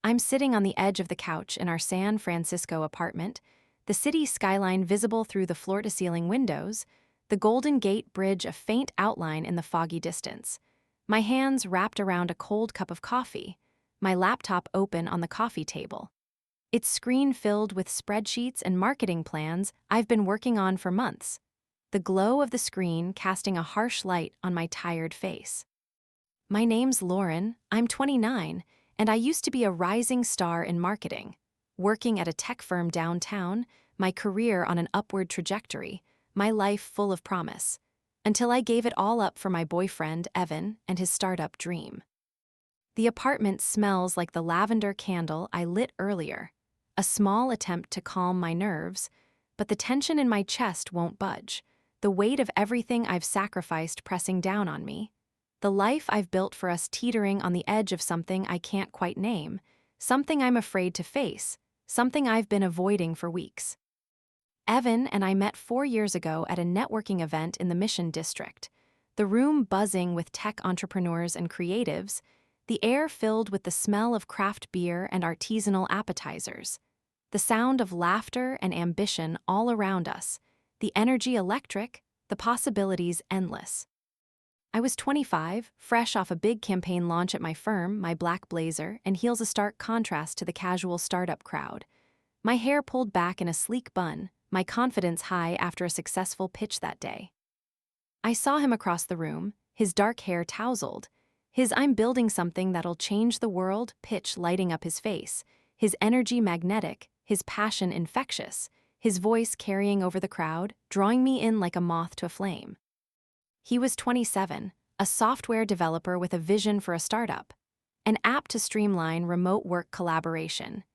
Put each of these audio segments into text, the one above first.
I'm sitting on the edge of the couch in our San Francisco apartment, the city skyline visible through the floor-to-ceiling windows, the Golden Gate Bridge a faint outline in the foggy distance. My hands wrapped around a cold cup of coffee, my laptop open on the coffee table. Its screen filled with spreadsheets and marketing plans I've been working on for months, the glow of the screen casting a harsh light on my tired face. My name's Lauren, I'm 29, and I used to be a rising star in marketing, working at a tech firm downtown, my career on an upward trajectory, my life full of promise, until I gave it all up for my boyfriend, Evan, and his startup dream. The apartment smells like the lavender candle I lit earlier, a small attempt to calm my nerves, but the tension in my chest won't budge, the weight of everything I've sacrificed pressing down on me, the life I've built for us teetering on the edge of something I can't quite name, something I'm afraid to face, something I've been avoiding for weeks. Evan and I met 4 years ago at a networking event in the Mission District, the room buzzing with tech entrepreneurs and creatives, the air filled with the smell of craft beer and artisanal appetizers, the sound of laughter and ambition all around us, the energy electric, the possibilities endless. I was 25, fresh off a big campaign launch at my firm, my black blazer, and heels a stark contrast to the casual startup crowd. My hair pulled back in a sleek bun, my confidence high after a successful pitch that day. I saw him across the room, his dark hair tousled, his "I'm building something that'll change the world" pitch lighting up his face, his energy magnetic, his passion infectious, his voice carrying over the crowd, drawing me in like a moth to a flame. He was 27, a software developer with a vision for a startup, an app to streamline remote work collaboration.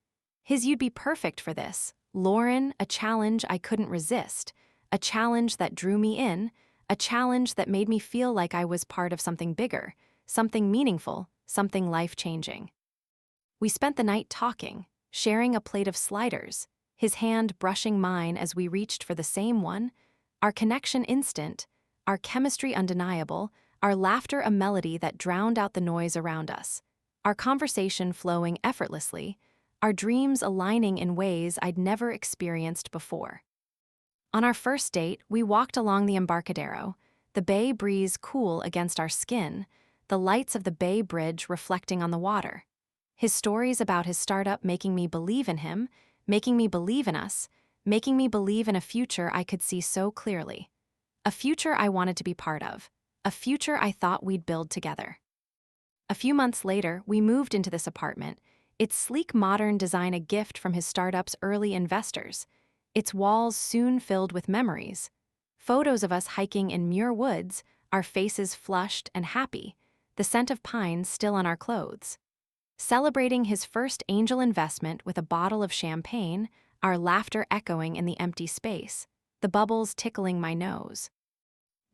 His "You'd be perfect for this, Lauren," a challenge I couldn't resist, a challenge that drew me in, a challenge that made me feel like I was part of something bigger, something meaningful, something life-changing. We spent the night talking, sharing a plate of sliders, his hand brushing mine as we reached for the same one, our connection instant, our chemistry undeniable, our laughter a melody that drowned out the noise around us, our conversation flowing effortlessly, our dreams aligning in ways I'd never experienced before. On our first date, we walked along the Embarcadero, the bay breeze cool against our skin, the lights of the Bay Bridge reflecting on the water. His stories about his startup making me believe in him, making me believe in us, making me believe in a future I could see so clearly. A future I wanted to be part of, a future I thought we'd build together. A few months later, we moved into this apartment, its sleek modern design a gift from his startup's early investors, its walls soon filled with memories. Photos of us hiking in Muir Woods, our faces flushed and happy, the scent of pines still on our clothes. Celebrating his first angel investment with a bottle of champagne, our laughter echoing in the empty space, the bubbles tickling my nose.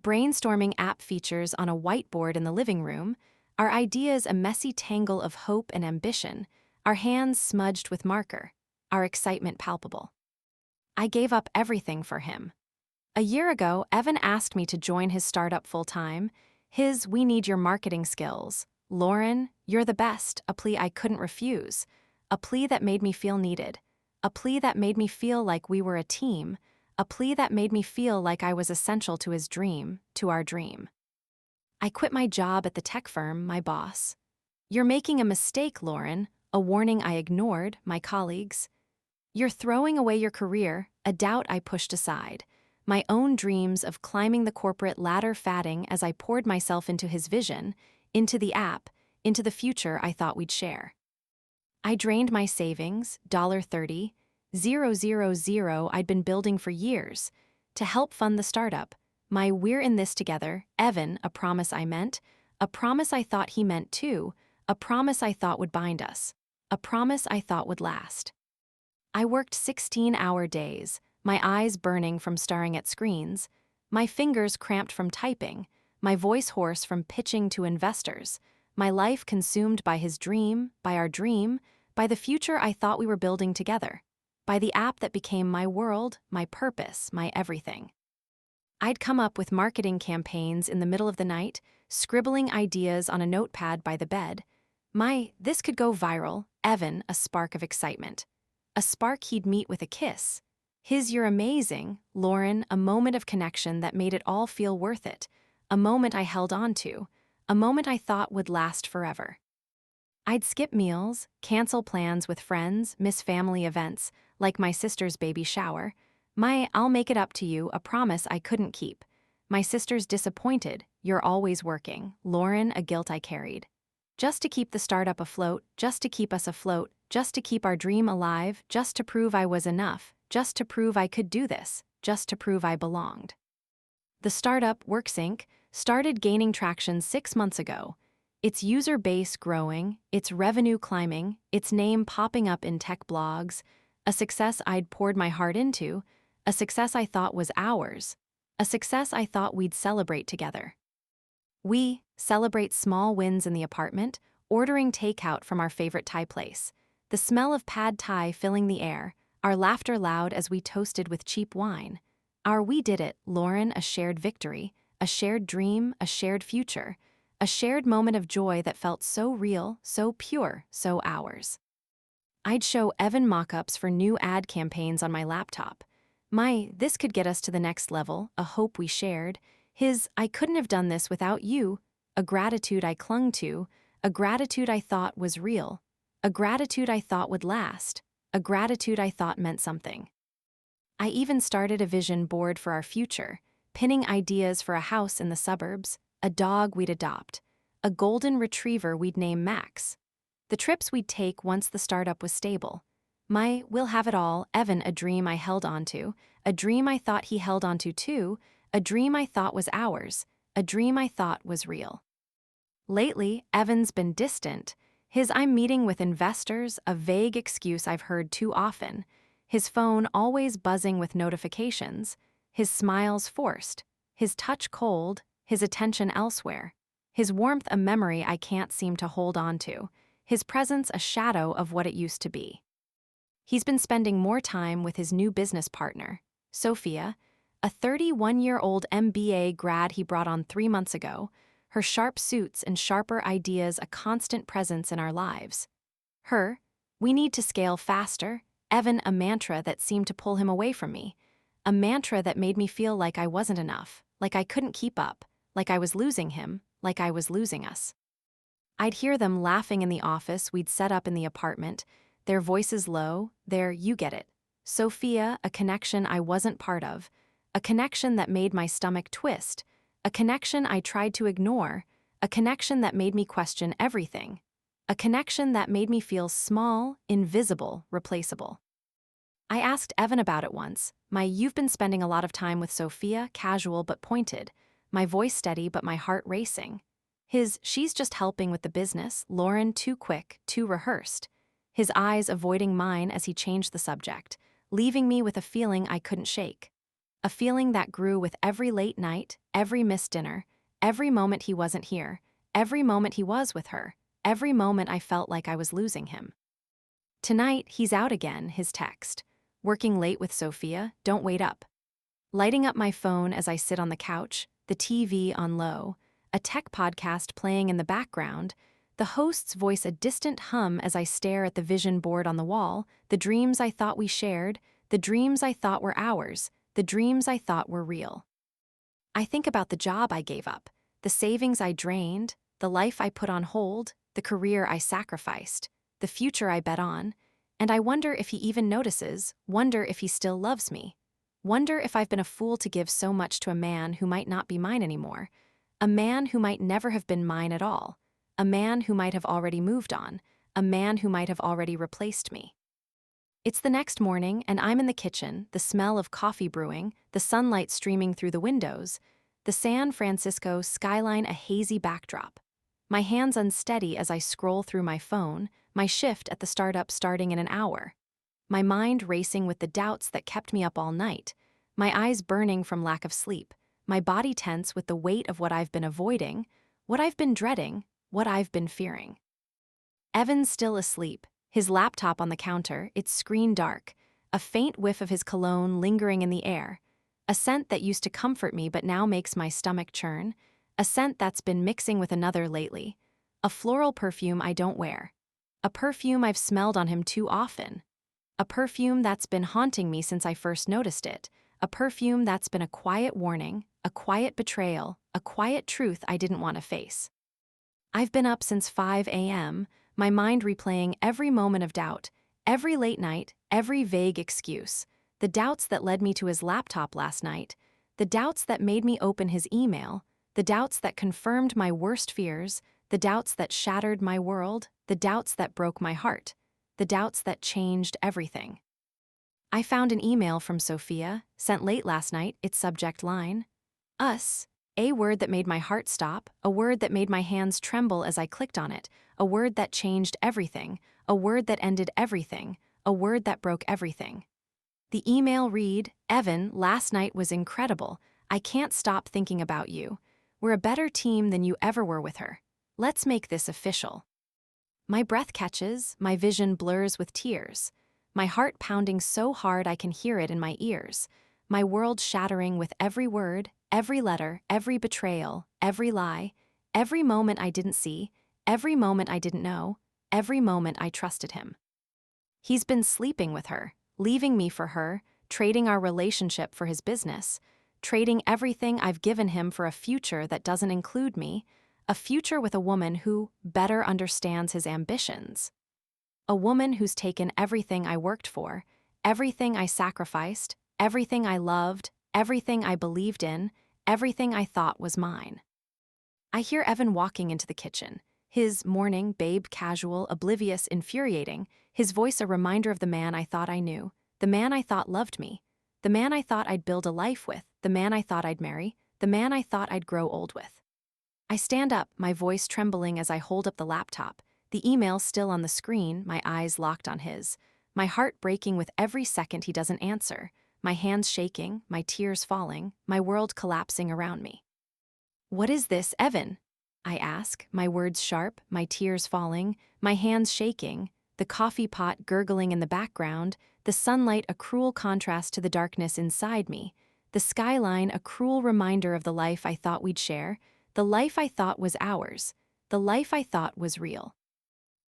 Brainstorming app features on a whiteboard in the living room, our ideas a messy tangle of hope and ambition, our hands smudged with marker, our excitement palpable. I gave up everything for him. A year ago, Evan asked me to join his startup full-time, his "We need your marketing skills. Lauren, you're the best," a plea I couldn't refuse, a plea that made me feel needed, a plea that made me feel like we were a team, a plea that made me feel like I was essential to his dream, to our dream. I quit my job at the tech firm, my boss. "You're making a mistake, Lauren," a warning I ignored, my colleagues. "You're throwing away your career," a doubt I pushed aside, my own dreams of climbing the corporate ladder fading as I poured myself into his vision, into the app, into the future I thought we'd share. I drained my savings, $30,000 I'd been building for years, to help fund the startup, my "we're in this together," Evan, a promise I meant, a promise I thought he meant too, a promise I thought would bind us, a promise I thought would last. I worked 16-hour days, my eyes burning from staring at screens, my fingers cramped from typing, my voice hoarse from pitching to investors, my life consumed by his dream, by our dream, by the future I thought we were building together, by the app that became my world, my purpose, my everything. I'd come up with marketing campaigns in the middle of the night, scribbling ideas on a notepad by the bed, This could go viral, Evan, a spark of excitement. A spark he'd meet with a kiss. His "You're amazing," Lauren, a moment of connection that made it all feel worth it. A moment I held on to. A moment I thought would last forever. I'd skip meals, cancel plans with friends, miss family events, like my sister's baby shower. "I'll make it up to you," a promise I couldn't keep. My sister's disappointed, "You're always working," Lauren, a guilt I carried. Just to keep the startup afloat, just to keep us afloat, just to keep our dream alive, just to prove I was enough, just to prove I could do this, just to prove I belonged. The startup, WorkSync, started gaining traction 6 months ago. Its user base growing, its revenue climbing, its name popping up in tech blogs, a success I'd poured my heart into, a success I thought was ours, a success I thought we'd celebrate together. We celebrate small wins in the apartment, ordering takeout from our favorite Thai place, the smell of pad Thai filling the air, our laughter loud as we toasted with cheap wine. Our "We did it," Lauren, a shared victory, a shared dream, a shared future, a shared moment of joy that felt so real, so pure, so ours. I'd show Evan mock-ups for new ad campaigns on my laptop. This could get us to the next level, a hope we shared. His "I couldn't have done this without you," a gratitude I clung to, a gratitude I thought was real, a gratitude I thought would last, a gratitude I thought meant something. I even started a vision board for our future, pinning ideas for a house in the suburbs, a dog we'd adopt, a golden retriever we'd name Max, the trips we'd take once the startup was stable. "We'll have it all," Evan, a dream I held onto, a dream I thought he held onto too, a dream I thought was ours, a dream I thought was real. Lately, Evan's been distant. His "I'm meeting with investors," a vague excuse I've heard too often. His phone always buzzing with notifications. His smiles forced. His touch cold. His attention elsewhere. His warmth a memory I can't seem to hold on to. His presence a shadow of what it used to be. He's been spending more time with his new business partner, Sophia, a 31-year-old MBA grad he brought on 3 months ago, her sharp suits and sharper ideas a constant presence in our lives. Her, "We need to scale faster," Evan, a mantra that seemed to pull him away from me, a mantra that made me feel like I wasn't enough, like I couldn't keep up, like I was losing him, like I was losing us. I'd hear them laughing in the office we'd set up in the apartment, their voices low, their "you get it." Sophia, a connection I wasn't part of, a connection that made my stomach twist, a connection I tried to ignore, a connection that made me question everything, a connection that made me feel small, invisible, replaceable. I asked Evan about it once. "You've been spending a lot of time with Sophia, casual but pointed, my voice steady but my heart racing." His "She's just helping with the business," Lauren, too quick, too rehearsed. His eyes avoiding mine as he changed the subject, leaving me with a feeling I couldn't shake. A feeling that grew with every late night, every missed dinner, every moment he wasn't here, every moment he was with her, every moment I felt like I was losing him. Tonight, he's out again, his text. "Working late with Sophia, don't wait up." Lighting up my phone as I sit on the couch, the TV on low, a tech podcast playing in the background, the host's voice a distant hum as I stare at the vision board on the wall, the dreams I thought we shared, the dreams I thought were ours, the dreams I thought were real. I think about the job I gave up, the savings I drained, the life I put on hold, the career I sacrificed, the future I bet on, and I wonder if he even notices, wonder if he still loves me, wonder if I've been a fool to give so much to a man who might not be mine anymore, a man who might never have been mine at all, a man who might have already moved on, a man who might have already replaced me. It's the next morning, and I'm in the kitchen, the smell of coffee brewing, the sunlight streaming through the windows, the San Francisco skyline a hazy backdrop. My hands unsteady as I scroll through my phone, my shift at the startup starting in an hour. My mind racing with the doubts that kept me up all night, my eyes burning from lack of sleep, my body tense with the weight of what I've been avoiding, what I've been dreading, what I've been fearing. Evan's still asleep, his laptop on the counter, its screen dark, a faint whiff of his cologne lingering in the air, a scent that used to comfort me but now makes my stomach churn, a scent that's been mixing with another lately, A floral perfume I don't wear. A perfume I've smelled on him too often. A perfume that's been haunting me since I first noticed it. A perfume that's been a quiet warning, a quiet betrayal, a quiet truth I didn't want to face. I've been up since 5 a.m., my mind replaying every moment of doubt, every late night, every vague excuse. The doubts that led me to his laptop last night, the doubts that made me open his email, the doubts that confirmed my worst fears, the doubts that shattered my world, the doubts that broke my heart, the doubts that changed everything. I found an email from Sophia, sent late last night, its subject line, "Us." A word that made my heart stop, a word that made my hands tremble as I clicked on it, a word that changed everything, a word that ended everything, a word that broke everything. The email read, "Evan, last night was incredible. I can't stop thinking about you. We're a better team than you ever were with her. Let's make this official." My breath catches, my vision blurs with tears. My heart pounding so hard I can hear it in my ears. My world shattering with every word, every letter, every betrayal, every lie, every moment I didn't see, every moment I didn't know, every moment I trusted him. He's been sleeping with her, leaving me for her, trading our relationship for his business, trading everything I've given him for a future that doesn't include me, a future with a woman who better understands his ambitions. A woman who's taken everything I worked for, everything I sacrificed, everything I loved, everything I believed in, everything I thought was mine. I hear Evan walking into the kitchen, his morning, babe casual, oblivious, infuriating, his voice a reminder of the man I thought I knew, the man I thought loved me, the man I thought I'd build a life with, the man I thought I'd marry, the man I thought I'd grow old with. I stand up, my voice trembling as I hold up the laptop, the email still on the screen, my eyes locked on his, my heart breaking with every second he doesn't answer, my hands shaking, my tears falling, my world collapsing around me. "What is this, Evan?" I ask, my words sharp, my tears falling, my hands shaking, the coffee pot gurgling in the background, the sunlight a cruel contrast to the darkness inside me, the skyline a cruel reminder of the life I thought we'd share, the life I thought was ours, the life I thought was real.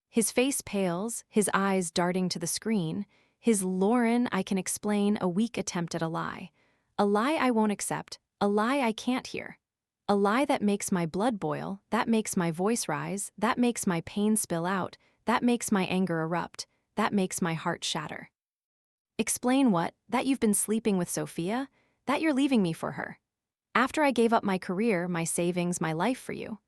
His face pales, his eyes darting to the screen, his "Lauren, I can explain," a weak attempt at a lie I won't accept, a lie I can't hear. A lie that makes my blood boil, that makes my voice rise, that makes my pain spill out, that makes my anger erupt, that makes my heart shatter. "Explain what? That you've been sleeping with Sophia? That you're leaving me for her? After I gave up my career, my savings, my life for you?"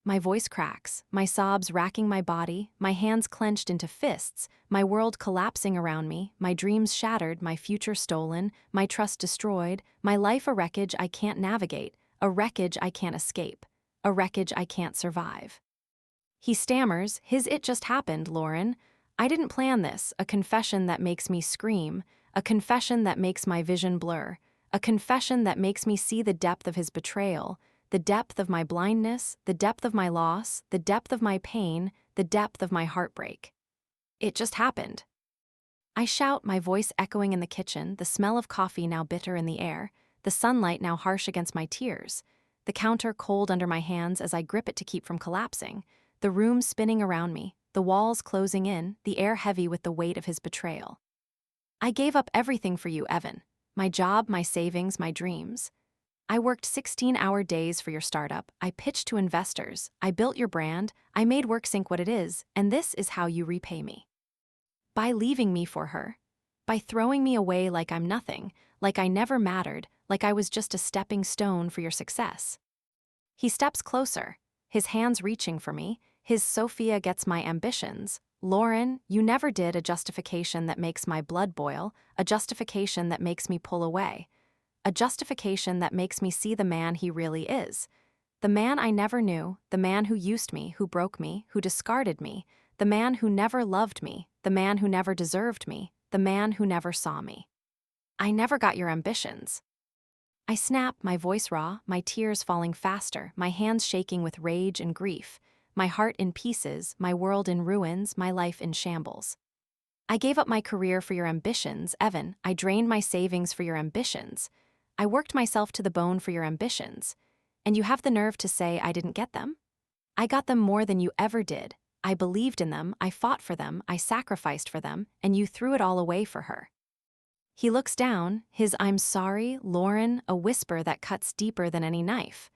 My voice cracks, my sobs racking my body, my hands clenched into fists, my world collapsing around me, my dreams shattered, my future stolen, my trust destroyed, my life a wreckage I can't navigate, a wreckage I can't escape, a wreckage I can't survive. He stammers, "It just happened, Lauren. I didn't plan this," a confession that makes me scream, a confession that makes my vision blur, a confession that makes me see the depth of his betrayal, the depth of my blindness, the depth of my loss, the depth of my pain, the depth of my heartbreak. "It just happened." I shout, my voice echoing in the kitchen, the smell of coffee now bitter in the air, the sunlight now harsh against my tears, the counter cold under my hands as I grip it to keep from collapsing, the room spinning around me, the walls closing in, the air heavy with the weight of his betrayal. "I gave up everything for you, Evan. My job, my savings, my dreams. I worked 16-hour days for your startup, I pitched to investors, I built your brand, I made WorkSync what it is, and this is how you repay me. By leaving me for her. By throwing me away like I'm nothing, like I never mattered, like I was just a stepping stone for your success." He steps closer, his hands reaching for me, his "Sophia gets my ambitions. Lauren, you never did," a justification that makes my blood boil, a justification that makes me pull away. A justification that makes me see the man he really is. The man I never knew, the man who used me, who broke me, who discarded me, the man who never loved me, the man who never deserved me, the man who never saw me. "I never got your ambitions." I snap, my voice raw, my tears falling faster, my hands shaking with rage and grief, my heart in pieces, my world in ruins, my life in shambles. "I gave up my career for your ambitions, Evan. I drained my savings for your ambitions. I worked myself to the bone for your ambitions. And you have the nerve to say I didn't get them? I got them more than you ever did. I believed in them, I fought for them, I sacrificed for them, and you threw it all away for her." He looks down, his "I'm sorry, Lauren," a whisper that cuts deeper than any knife.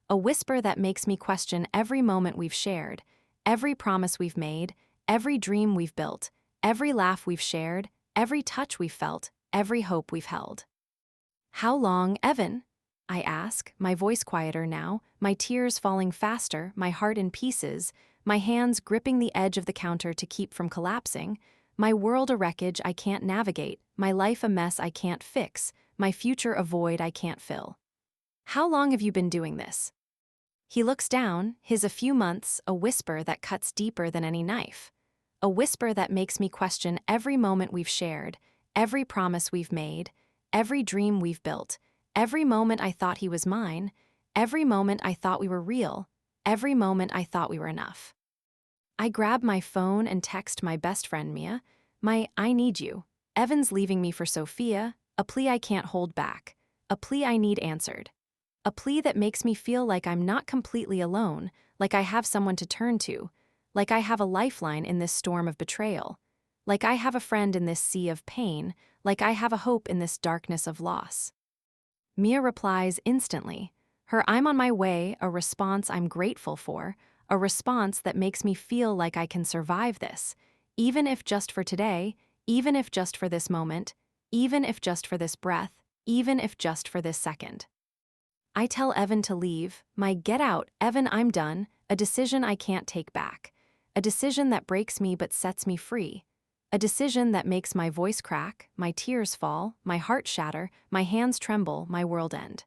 A whisper that makes me question every moment we've shared, every promise we've made, every dream we've built, every laugh we've shared, every touch we've felt, every hope we've held. "How long, Evan?" I ask, my voice quieter now, my tears falling faster, my heart in pieces, my hands gripping the edge of the counter to keep from collapsing, my world a wreckage I can't navigate, my life a mess I can't fix, my future a void I can't fill. "How long have you been doing this?" He looks down, his "a few months," a whisper that cuts deeper than any knife. A whisper that makes me question every moment we've shared, every promise we've made, every dream we've built, every moment I thought he was mine, every moment I thought we were real, every moment I thought we were enough. I grab my phone and text my best friend Mia, my "I need you. Evan's leaving me for Sophia," a plea I can't hold back, a plea I need answered. A plea that makes me feel like I'm not completely alone, like I have someone to turn to, like I have a lifeline in this storm of betrayal, like I have a friend in this sea of pain, like I have a hope in this darkness of loss. Mia replies instantly, her "I'm on my way," a response I'm grateful for, a response that makes me feel like I can survive this, even if just for today, even if just for this moment, even if just for this breath, even if just for this second. I tell Evan to leave, my "Get out, Evan, I'm done," a decision I can't take back, a decision that breaks me but sets me free, a decision that makes my voice crack, my tears fall, my heart shatter, my hands tremble, my world end.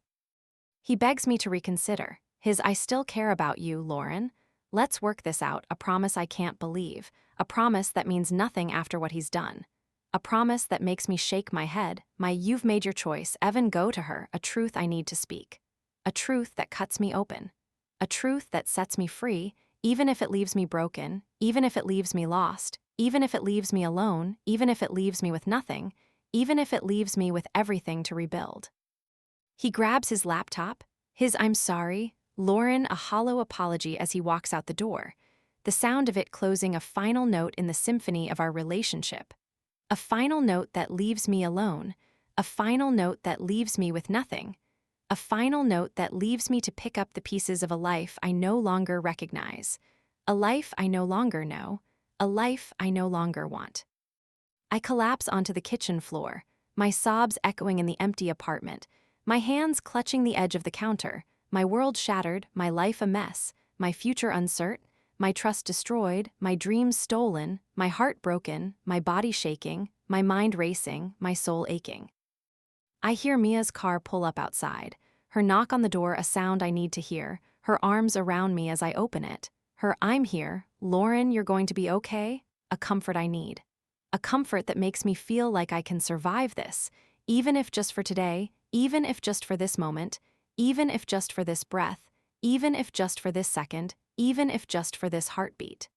He begs me to reconsider, his "I still care about you, Lauren. Let's work this out," a promise I can't believe, a promise that means nothing after what he's done. A promise that makes me shake my head, my "You've made your choice, Evan, go to her," a truth I need to speak. A truth that cuts me open. A truth that sets me free, even if it leaves me broken, even if it leaves me lost, even if it leaves me alone, even if it leaves me with nothing, even if it leaves me with everything to rebuild. He grabs his laptop, his "I'm sorry, Lauren," a hollow apology as he walks out the door, the sound of it closing a final note in the symphony of our relationship. A final note that leaves me alone, a final note that leaves me with nothing, a final note that leaves me to pick up the pieces of a life I no longer recognize, a life I no longer know, a life I no longer want. I collapse onto the kitchen floor, my sobs echoing in the empty apartment, my hands clutching the edge of the counter, my world shattered, my life a mess, my future uncertain, my trust destroyed, my dreams stolen, my heart broken, my body shaking, my mind racing, my soul aching. I hear Mia's car pull up outside, her knock on the door a sound I need to hear, her arms around me as I open it, her "I'm here, Lauren, you're going to be okay," a comfort I need. A comfort that makes me feel like I can survive this, even if just for today, even if just for this moment, even if just for this breath, even if just for this second, even if just for this heartbeat.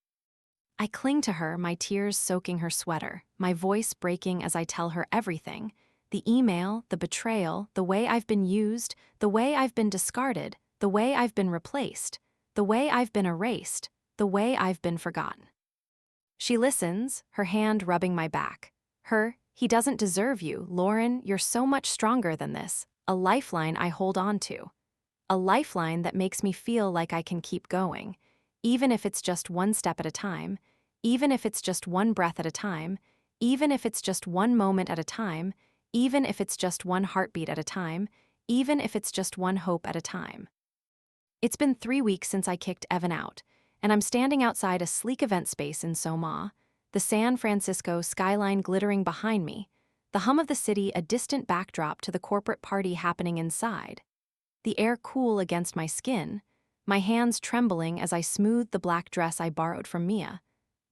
I cling to her, my tears soaking her sweater, my voice breaking as I tell her everything. The email, the betrayal, the way I've been used, the way I've been discarded, the way I've been replaced, the way I've been erased, the way I've been forgotten. She listens, her hand rubbing my back. Her "He doesn't deserve you, Lauren, you're so much stronger than this," a lifeline I hold on to. A lifeline that makes me feel like I can keep going, even if it's just one step at a time, even if it's just one breath at a time, even if it's just one moment at a time, even if it's just one heartbeat at a time, even if it's just one hope at a time. It's been 3 weeks since I kicked Evan out, and I'm standing outside a sleek event space in Soma, the San Francisco skyline glittering behind me, the hum of the city a distant backdrop to the corporate party happening inside. The air cool against my skin, my hands trembling as I smooth the black dress I borrowed from Mia,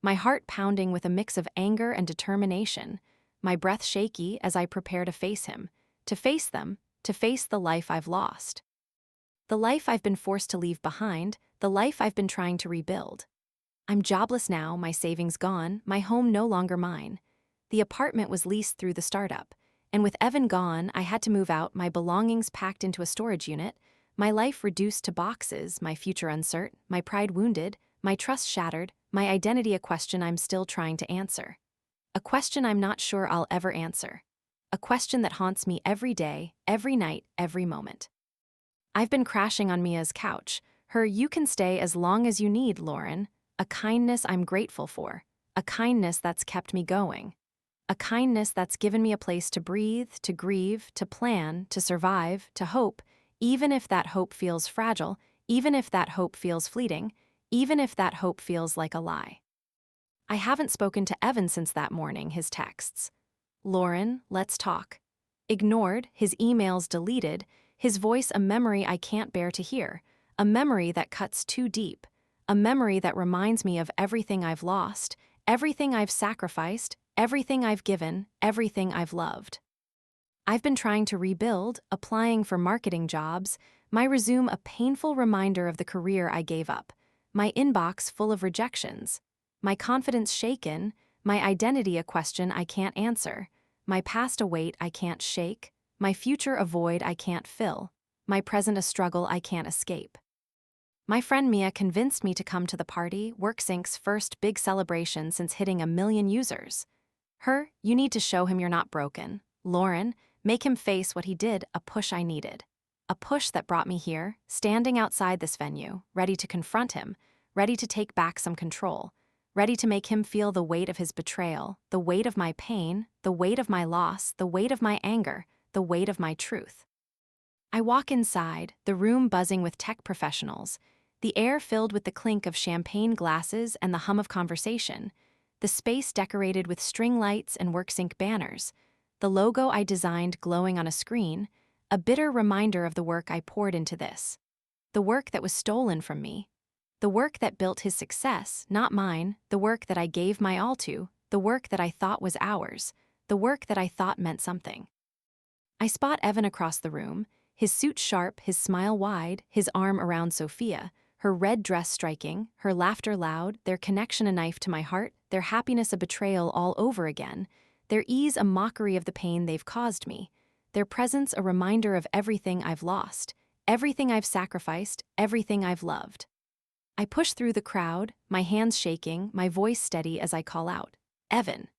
my heart pounding with a mix of anger and determination, my breath shaky as I prepare to face him, to face them, to face the life I've lost. The life I've been forced to leave behind, the life I've been trying to rebuild. I'm jobless now, my savings gone, my home no longer mine. The apartment was leased through the startup, and with Evan gone, I had to move out, my belongings packed into a storage unit, my life reduced to boxes, my future uncertain, my pride wounded, my trust shattered, my identity a question I'm still trying to answer. A question I'm not sure I'll ever answer. A question that haunts me every day, every night, every moment. I've been crashing on Mia's couch, her "you can stay as long as you need, Lauren," a kindness I'm grateful for, a kindness that's kept me going, a kindness that's given me a place to breathe, to grieve, to plan, to survive, to hope, even if that hope feels fragile, even if that hope feels fleeting, even if that hope feels like a lie. I haven't spoken to Evan since that morning, his texts. "Lauren, let's talk." Ignored, his emails deleted, his voice a memory I can't bear to hear, a memory that cuts too deep, a memory that reminds me of everything I've lost, everything I've sacrificed, everything I've given, everything I've loved. I've been trying to rebuild, applying for marketing jobs, my resume a painful reminder of the career I gave up, my inbox full of rejections, my confidence shaken, my identity a question I can't answer, my past a weight I can't shake, my future a void I can't fill, my present a struggle I can't escape. My friend Mia convinced me to come to the party, WorkSync's first big celebration since hitting 1 million users. Her, "You need to show him you're not broken. Lauren, make him face what he did," a push I needed. A push that brought me here, standing outside this venue, ready to confront him, ready to take back some control, ready to make him feel the weight of his betrayal, the weight of my pain, the weight of my loss, the weight of my anger, the weight of my truth. I walk inside, the room buzzing with tech professionals, the air filled with the clink of champagne glasses and the hum of conversation, the space decorated with string lights and WorkSync banners, the logo I designed glowing on a screen, a bitter reminder of the work I poured into this. The work that was stolen from me. The work that built his success, not mine, the work that I gave my all to, the work that I thought was ours, the work that I thought meant something. I spot Evan across the room, his suit sharp, his smile wide, his arm around Sophia, her red dress striking, her laughter loud, their connection a knife to my heart, their happiness a betrayal all over again, their ease a mockery of the pain they've caused me, their presence a reminder of everything I've lost, everything I've sacrificed, everything I've loved. I push through the crowd, my hands shaking, my voice steady as I call out, "Evan."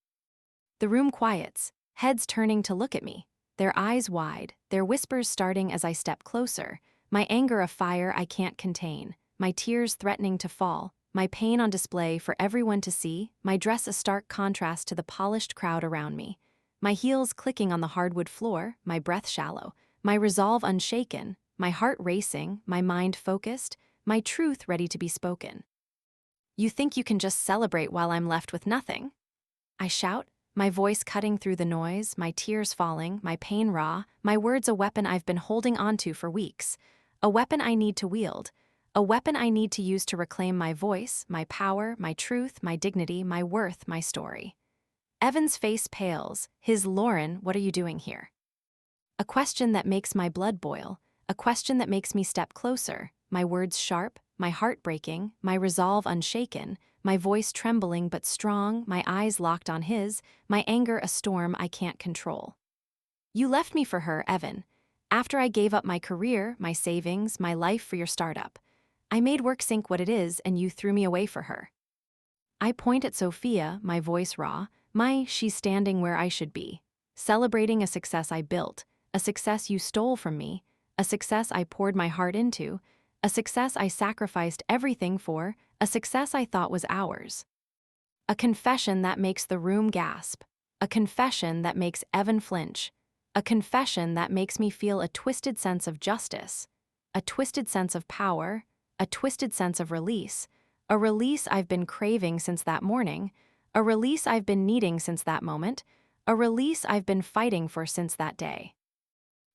The room quiets, heads turning to look at me, their eyes wide, their whispers starting as I step closer, my anger a fire I can't contain, my tears threatening to fall, my pain on display for everyone to see, my dress a stark contrast to the polished crowd around me, my heels clicking on the hardwood floor, my breath shallow, my resolve unshaken, my heart racing, my mind focused, my truth ready to be spoken. "You think you can just celebrate while I'm left with nothing?" I shout, my voice cutting through the noise, my tears falling, my pain raw, my words a weapon I've been holding onto for weeks, a weapon I need to wield, a weapon I need to use to reclaim my voice, my power, my truth, my dignity, my worth, my story. Evan's face pales, his "Lauren, what are you doing here?" A question that makes my blood boil, a question that makes me step closer, my words sharp, my heart breaking, my resolve unshaken, my voice trembling but strong, my eyes locked on his, my anger a storm I can't control. "You left me for her, Evan. After I gave up my career, my savings, my life for your startup. I made WorkSync what it is and you threw me away for her." I point at Sophia, my voice raw, she's standing where I should be, celebrating a success I built, a success you stole from me, a success I poured my heart into, a success I sacrificed everything for, a success I thought was ours. A confession that makes the room gasp, a confession that makes Evan flinch, a confession that makes me feel a twisted sense of justice, a twisted sense of power, a twisted sense of release, a release I've been craving since that morning, a release I've been needing since that moment, a release I've been fighting for since that day.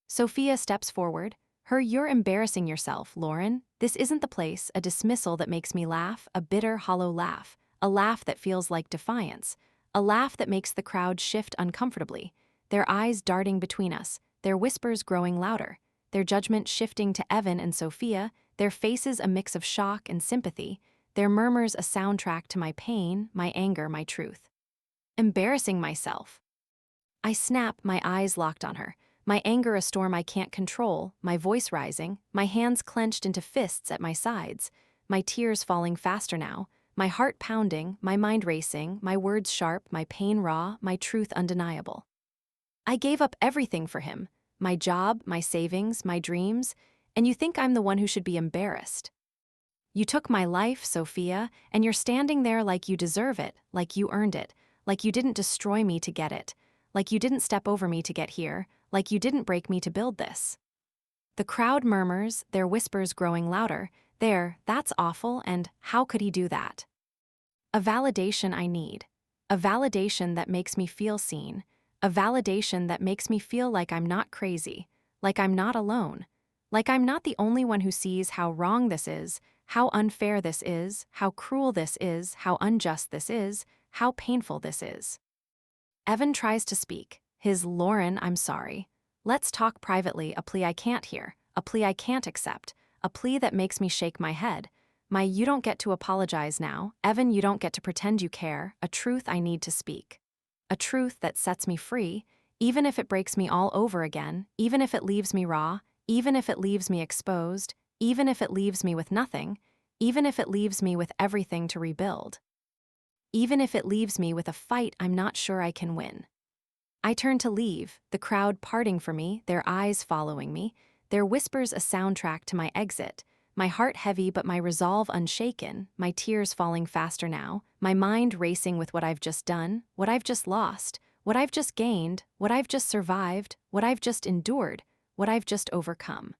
Sophia steps forward, her "You're embarrassing yourself, Lauren. This isn't the place," a dismissal that makes me laugh, a bitter, hollow laugh, a laugh that feels like defiance, a laugh that makes the crowd shift uncomfortably, their eyes darting between us, their whispers growing louder, their judgment shifting to Evan and Sophia, their faces a mix of shock and sympathy, their murmurs a soundtrack to my pain, my anger, my truth. Embarrassing myself. I snap, my eyes locked on her, my anger a storm I can't control, my voice rising, my hands clenched into fists at my sides, my tears falling faster now, my heart pounding, my mind racing, my words sharp, my pain raw, my truth undeniable. I gave up everything for him, my job, my savings, my dreams, and you think I'm the one who should be embarrassed. You took my life, Sophia, and you're standing there like you deserve it, like you earned it, like you didn't destroy me to get it, like you didn't step over me to get here, like you didn't break me to build this. The crowd murmurs, their whispers growing louder, that's awful, and how could he do that? A validation I need. A validation that makes me feel seen. A validation that makes me feel like I'm not crazy, like I'm not alone, like I'm not the only one who sees how wrong this is, how unfair this is, how cruel this is, how unjust this is, how painful this is. Evan tries to speak. His Lauren, I'm sorry. Let's talk privately, a plea I can't hear, a plea I can't accept, a plea that makes me shake my head. You don't get to apologize now, Evan, you don't get to pretend you care, a truth I need to speak. A truth that sets me free, even if it breaks me all over again, even if it leaves me raw, even if it leaves me exposed, even if it leaves me with nothing, even if it leaves me with everything to rebuild. Even if it leaves me with a fight I'm not sure I can win. I turn to leave, the crowd parting for me, their eyes following me, their whispers a soundtrack to my exit, my heart heavy but my resolve unshaken, my tears falling faster now, my mind racing with what I've just done, what I've just lost, what I've just gained, what I've just survived, what I've just endured, what I've just overcome.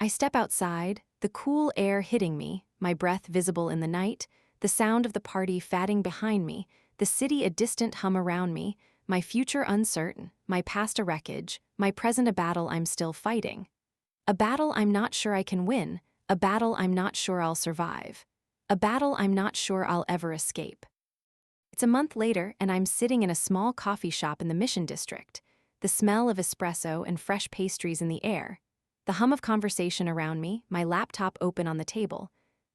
I step outside, the cool air hitting me, my breath visible in the night, the sound of the party fatting behind me, the city a distant hum around me, my future uncertain, my past a wreckage, my present a battle I'm still fighting. A battle I'm not sure I can win, a battle I'm not sure I'll survive. A battle I'm not sure I'll ever escape. It's a month later and I'm sitting in a small coffee shop in the Mission District, the smell of espresso and fresh pastries in the air, the hum of conversation around me, my laptop open on the table,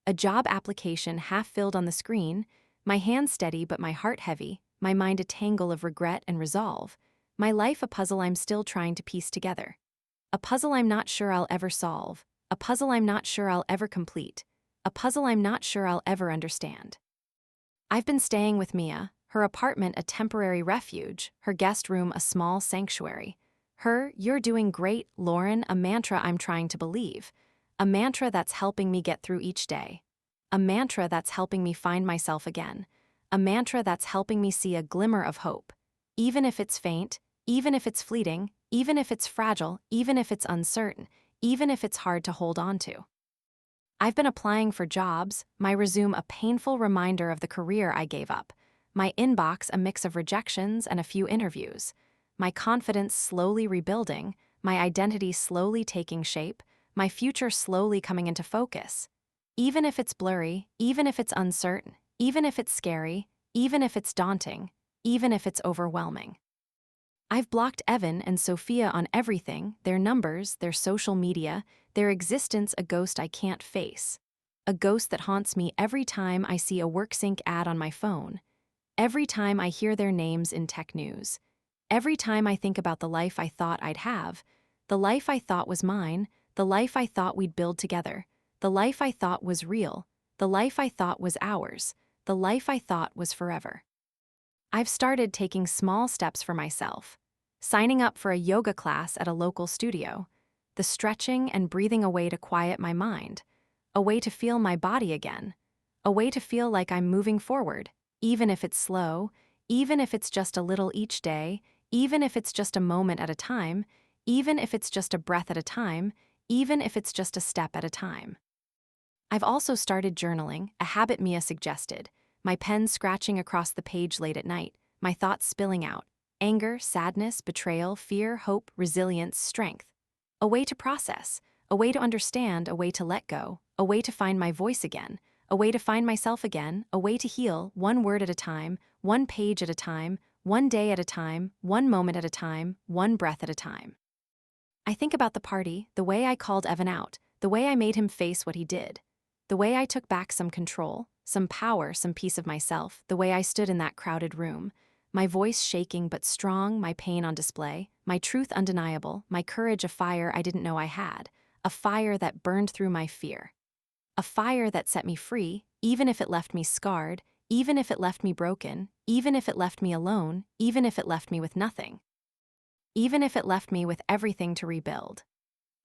a job application half filled on the screen, my hands steady but my heart heavy, my mind a tangle of regret and resolve, my life a puzzle I'm still trying to piece together. A puzzle I'm not sure I'll ever solve, a puzzle I'm not sure I'll ever complete, a puzzle I'm not sure I'll ever understand. I've been staying with Mia, her apartment a temporary refuge, her guest room a small sanctuary. Her, "You're doing great, Lauren," a mantra I'm trying to believe, a mantra that's helping me get through each day, a mantra that's helping me find myself again, a mantra that's helping me see a glimmer of hope, even if it's faint, even if it's fleeting, even if it's fragile, even if it's uncertain, even if it's hard to hold on to. I've been applying for jobs, my resume a painful reminder of the career I gave up, my inbox a mix of rejections and a few interviews, my confidence slowly rebuilding, my identity slowly taking shape, my future slowly coming into focus. Even if it's blurry, even if it's uncertain, even if it's scary, even if it's daunting, even if it's overwhelming. I've blocked Evan and Sophia on everything, their numbers, their social media, their existence a ghost I can't face. A ghost that haunts me every time I see a WorkSync ad on my phone, every time I hear their names in tech news, every time I think about the life I thought I'd have, the life I thought was mine, the life I thought we'd build together, the life I thought was real, the life I thought was ours, the life I thought was forever. I've started taking small steps for myself, signing up for a yoga class at a local studio, the stretching and breathing a way to quiet my mind, a way to feel my body again, a way to feel like I'm moving forward, even if it's slow, even if it's just a little each day, even if it's just a moment at a time, even if it's just a breath at a time, even if it's just a step at a time. I've also started journaling, a habit Mia suggested, my pen scratching across the page late at night, my thoughts spilling out, anger, sadness, betrayal, fear, hope, resilience, strength. A way to process, a way to understand, a way to let go, a way to find my voice again, a way to find myself again, a way to heal, one word at a time, one page at a time, one day at a time, one moment at a time, one breath at a time. I think about the party, the way I called Evan out, the way I made him face what he did, the way I took back some control, some power, some piece of myself, the way I stood in that crowded room, my voice shaking but strong, my pain on display, my truth undeniable, my courage a fire I didn't know I had, a fire that burned through my fear. A fire that set me free, even if it left me scarred, even if it left me broken, even if it left me alone, even if it left me with nothing. Even if it left me with everything to rebuild.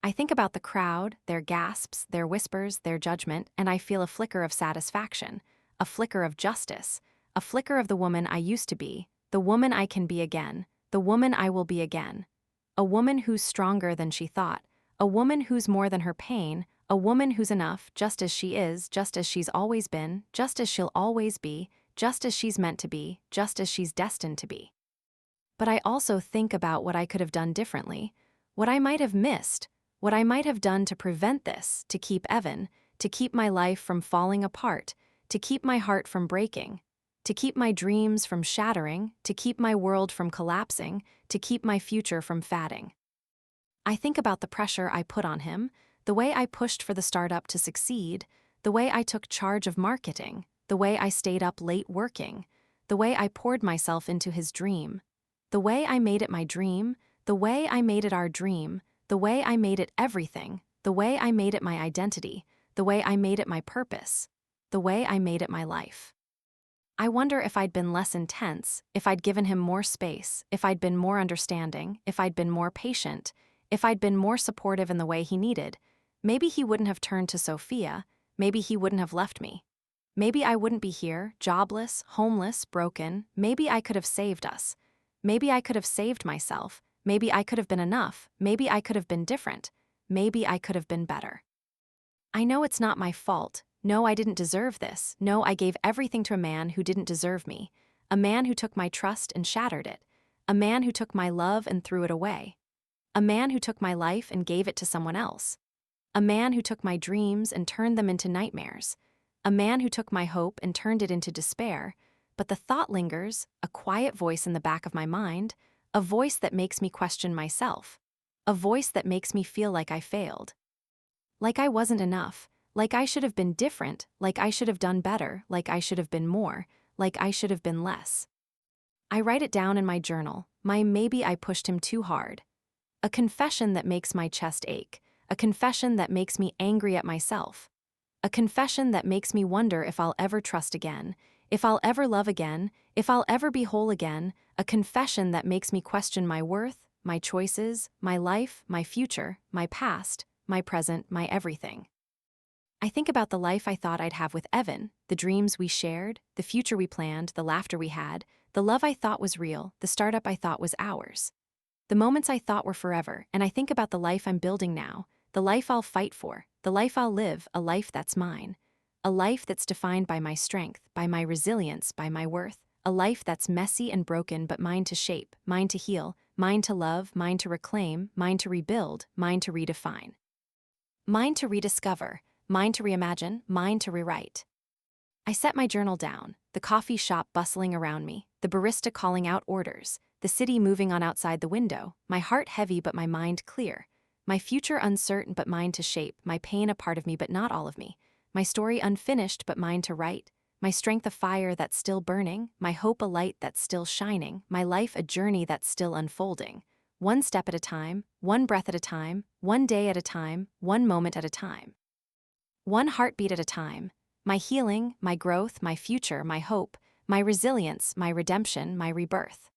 I think about the crowd, their gasps, their whispers, their judgment, and I feel a flicker of satisfaction, a flicker of justice, a flicker of the woman I used to be, the woman I can be again, the woman I will be again. A woman who's stronger than she thought, a woman who's more than her pain, a woman who's enough just as she is, just as she's always been, just as she'll always be, just as she's meant to be, just as she's destined to be. But I also think about what I could have done differently, what I might have missed, what I might have done to prevent this, to keep Evan, to keep my life from falling apart, to keep my heart from breaking, to keep my dreams from shattering, to keep my world from collapsing, to keep my future from fading. I think about the pressure I put on him, the way I pushed for the startup to succeed, the way I took charge of marketing, the way I stayed up late working, the way I poured myself into his dream, the way I made it my dream, the way I made it our dream, the way I made it everything, the way I made it my identity, the way I made it my purpose, the way I made it my life. I wonder if I'd been less intense, if I'd given him more space, if I'd been more understanding, if I'd been more patient, if I'd been more supportive in the way he needed. Maybe he wouldn't have turned to Sophia, maybe he wouldn't have left me. Maybe I wouldn't be here, jobless, homeless, broken. Maybe I could have saved us. Maybe I could have saved myself. Maybe I could have been enough. Maybe I could have been different. Maybe I could have been better. I know it's not my fault. No, I didn't deserve this. No, I gave everything to a man who didn't deserve me. A man who took my trust and shattered it. A man who took my love and threw it away. A man who took my life and gave it to someone else. A man who took my dreams and turned them into nightmares. A man who took my hope and turned it into despair. But the thought lingers, a quiet voice in the back of my mind, a voice that makes me question myself. A voice that makes me feel like I failed. Like I wasn't enough. Like I should have been different, like I should have done better, like I should have been more, like I should have been less. I write it down in my journal, my maybe I pushed him too hard. A confession that makes my chest ache, a confession that makes me angry at myself. A confession that makes me wonder if I'll ever trust again, if I'll ever love again, if I'll ever be whole again, a confession that makes me question my worth, my choices, my life, my future, my past, my present, my everything. I think about the life I thought I'd have with Evan, the dreams we shared, the future we planned, the laughter we had, the love I thought was real, the startup I thought was ours. The moments I thought were forever, and I think about the life I'm building now, the life I'll fight for, the life I'll live, a life that's mine. A life that's defined by my strength, by my resilience, by my worth. A life that's messy and broken but mine to shape, mine to heal, mine to love, mine to reclaim, mine to rebuild, mine to redefine. Mine to rediscover. Mine to reimagine, mine to rewrite. I set my journal down, the coffee shop bustling around me, the barista calling out orders, the city moving on outside the window, my heart heavy but my mind clear, my future uncertain but mine to shape, my pain a part of me but not all of me, my story unfinished but mine to write, my strength a fire that's still burning, my hope a light that's still shining, my life a journey that's still unfolding. One step at a time, one breath at a time, one day at a time, one moment at a time. One heartbeat at a time, my healing, my growth, my future, my hope, my resilience, my redemption, my rebirth.